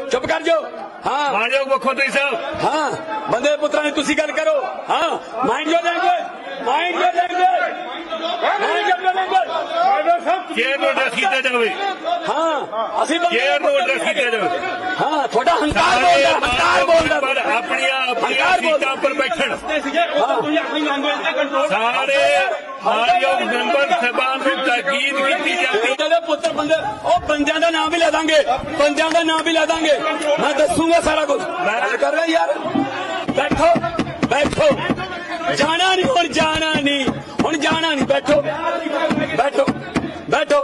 चुप कर जाओ। हाँ मानयोग मुख्यमंत्री साहब, हाँ बंदे पुत्रा ने तुसी गल करो। हाँ mind your language, mind your language, mind your language. Chair ਨੂੰ ਐਡਰੈਸ ਕੀਤਾ ਜਾਵੇ। हाँ ਅਸੀਂ ਚੇयर ਨੂੰ ਐਡਰੈਸ ਕੀਤਾ ਜਾਵੇ। हाँ थोड़ा हंकार बोलदा, हंकार बोलदा। ਆਪਣੀਆਂ ਸੀਟਾਂ ਉੱਪਰ ਬੈਠਣ। ਸਾਰੇ ਮਾਨਯੋਗ ਮੈਂਬਰ ਸਾਹਿਬਾਨ ਨੂੰ ਤਾਕੀਦ ਕੀਤੀ ਜਾਂਦੀ। तेरे पुत्र बंदे ओ बंदियां दा नाम भी ले दांगे, बंदियां दा नाम भी ले दांगे। मैं दसूंगा सारा कुछ। मैं कर रहा यार। बैठो बैठो, जाना नहीं हुण, जाना नहीं हुण, जाना नहीं। बैठो बैठो बैठो,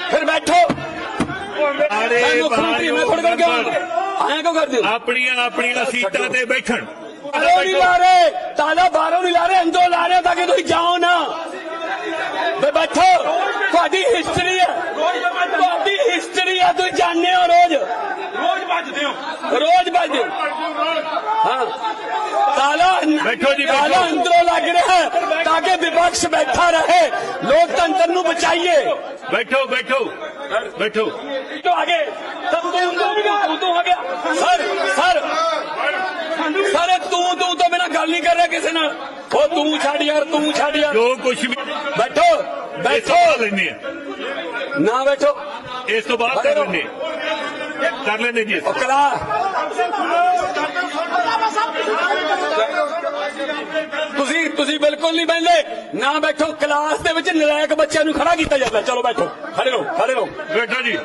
फिर बैठो। ਸਾਰੇ मुख्यमंत्री मैं थोड़ी क्यों आया क्यों कर दियो? ਆਪਣੀਆਂ ਸੀਟਾਂ ਤੇ ਬੈਠਣ। बाहरों नहीं ला रहे, ताला बाहरों नहीं ला रहे, अंदरों ला रहे ताकि तुम जाओ ना। बैठो, थोड़ी हिस्ट्री है, थोड़ी हिस्ट्री है, तुम जानते हो रोज बजते हो, रोज बजते हो। हाँ ताला बैठो जी, बैठो। ताला अंदरों लग रहा है ताकि विपक्ष बैठा रहे। लोकतंत्र नू बचाइए। बैठो बैठो बैठो। तो आगे तब तू आ गया सर सर सर तू तो बिना गल नहीं कर रहा किसी ने। ओ तू छड़ यार, तू छड़ यार। जो कुछ भी बैठो बैठो लेने ना बैठो, इस तो बाद कर लेने जी। कला तुसी बिल्कुल नहीं बहते ना बैठो। क्लास दे विच नलायक बच्चों नूं खड़ा किया जाता। चलो बैठो, खड़े रहो खड़े रहो। बैठो जी।